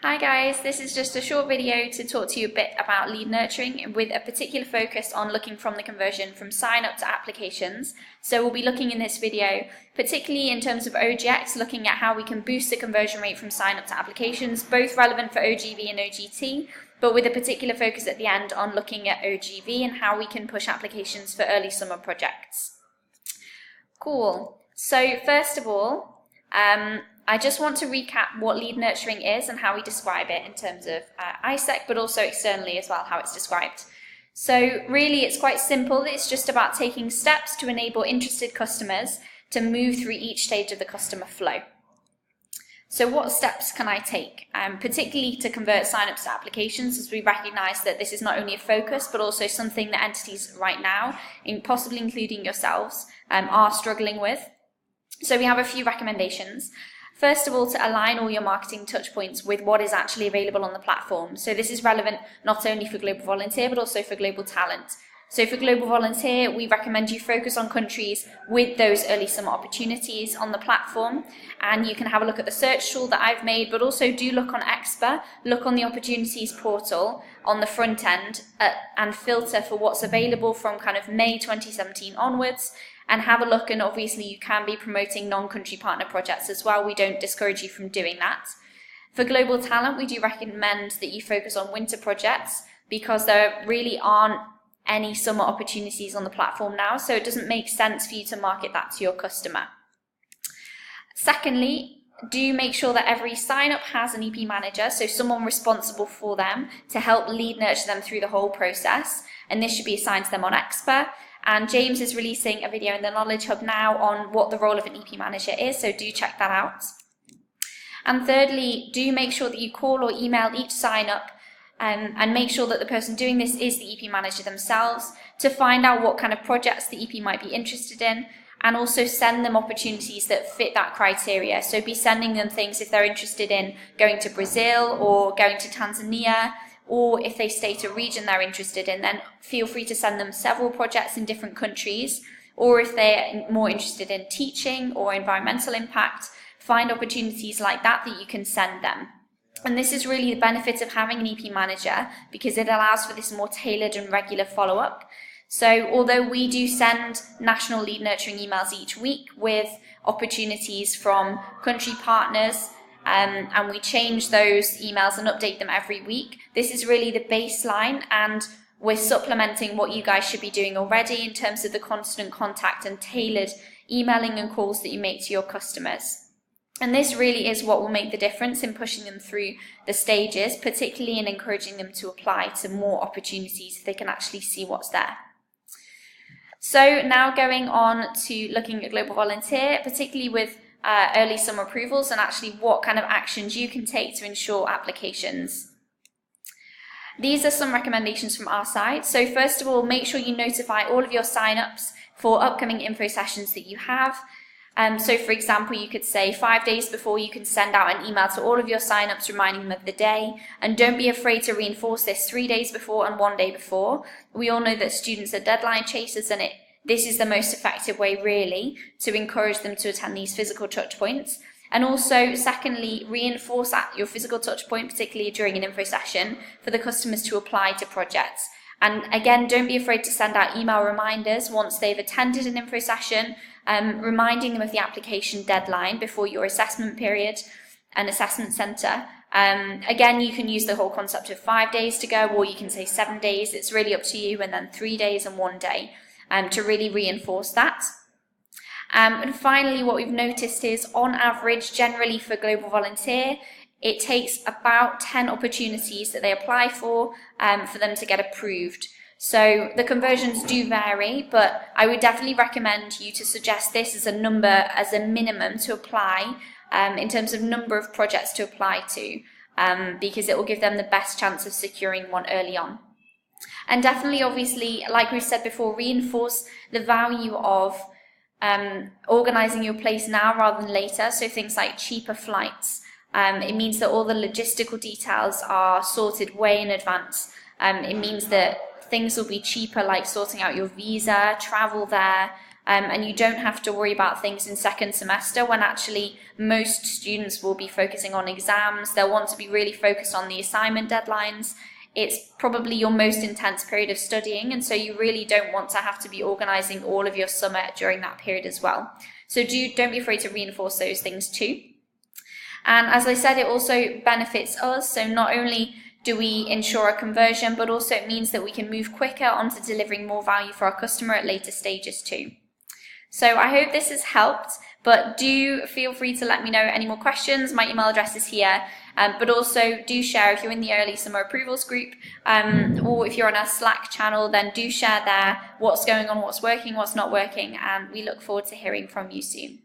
Hi guys, this is just a short video to talk to you a bit about lead nurturing with a particular focus on looking from the conversion from sign up to applications. So we'll be looking in this video, particularly in terms of OGX, looking at how we can boost the conversion rate from sign up to applications, both relevant for OGV and OGT, but with a particular focus at the end on looking at OGV and how we can push applications for early summer projects. Cool. So first of all, I just want to recap what lead nurturing is and how we describe it in terms of ISEC, but also externally as well, how it's described. So really it's quite simple. It's just about taking steps to enable interested customers to move through each stage of the customer flow. So what steps can I take, particularly to convert signups to applications, as we recognise that this is not only a focus, but also something that entities right now, possibly including yourselves, are struggling with. So we have a few recommendations. First of all, to align all your marketing touchpoints with what is actually available on the platform. So this is relevant not only for Global Volunteer, but also for Global Talent. So for Global Volunteer, we recommend you focus on countries with those early summer opportunities on the platform. And you can have a look at the search tool that I've made, but also do look on Expa, look on the opportunities portal on the front end and filter for what's available from kind of May 2017 onwards. And have a look, and obviously you can be promoting non-country partner projects as well. We don't discourage you from doing that. For Global Talent, we do recommend that you focus on winter projects because there really aren't any summer opportunities on the platform now, so it doesn't make sense for you to market that to your customer. Secondly, do make sure that every sign-up has an EP manager, so someone responsible for them to help lead nurture them through the whole process, and this should be assigned to them on Expa. And James is releasing a video in the Knowledge Hub now on what the role of an EP manager is, so do check that out. And thirdly, do make sure that you call or email each sign up and make sure that the person doing this is the EP manager themselves to find out what kind of projects the EP might be interested in, and also send them opportunities that fit that criteria. So be sending them things if they're interested in going to Brazil or going to Tanzania, or if they state a region they're interested in, then feel free to send them several projects in different countries. Or if they're more interested in teaching or environmental impact, find opportunities like that that you can send them. And this is really the benefit of having an EP manager, because it allows for this more tailored and regular follow-up. So although we do send national lead nurturing emails each week with opportunities from country partners, and we change those emails and update them every week. This is really the baseline, and we're supplementing what you guys should be doing already in terms of the constant contact and tailored emailing and calls that you make to your customers. And this really is what will make the difference in pushing them through the stages, particularly in encouraging them to apply to more opportunities if they can actually see what's there. So now going on to looking at Global Volunteer, particularly with early summer approvals, and actually what kind of actions you can take to ensure applications. These are some recommendations from our side. So first of all, make sure you notify all of your sign-ups for upcoming info sessions that you have. So for example, you could say 5 days before you can send out an email to all of your sign-ups reminding them of the day, and don't be afraid to reinforce this 3 days before and 1 day before. We all know that students are deadline chasers, and this is the most effective way, really, to encourage them to attend these physical touch points. And also, secondly, reinforce at your physical touch point, particularly during an info session, for the customers to apply to projects. And again, don't be afraid to send out email reminders once they've attended an info session, reminding them of the application deadline before your assessment period and assessment centre. Again, you can use the whole concept of 5 days to go, or you can say 7 days. It's really up to you, and then 3 days and 1 day. To really reinforce that. And finally, what we've noticed is, on average, generally for Global Volunteer, it takes about 10 opportunities that they apply for them to get approved. So the conversions do vary, but I would definitely recommend you to suggest this as a number, as a minimum to apply in terms of number of projects to apply to, because it will give them the best chance of securing one early on. And definitely, obviously, like we've said before, reinforce the value of organising your place now rather than later. So things like cheaper flights. It means that all the logistical details are sorted way in advance. It means that things will be cheaper, like sorting out your visa, travel there, and you don't have to worry about things in second semester when actually most students will be focusing on exams. They'll want to be really focused on the assignment deadlines. It's probably your most intense period of studying, and so you really don't want to have to be organising all of your summer during that period as well. So don't be afraid to reinforce those things too. And as I said, it also benefits us. So not only do we ensure a conversion, but also it means that we can move quicker onto delivering more value for our customer at later stages too. So I hope this has helped, but do feel free to let me know any more questions. My email address is here, but also do share if you're in the early summer approvals group, or if you're on our Slack channel, then do share there what's going on, what's working, what's not working, and we look forward to hearing from you soon.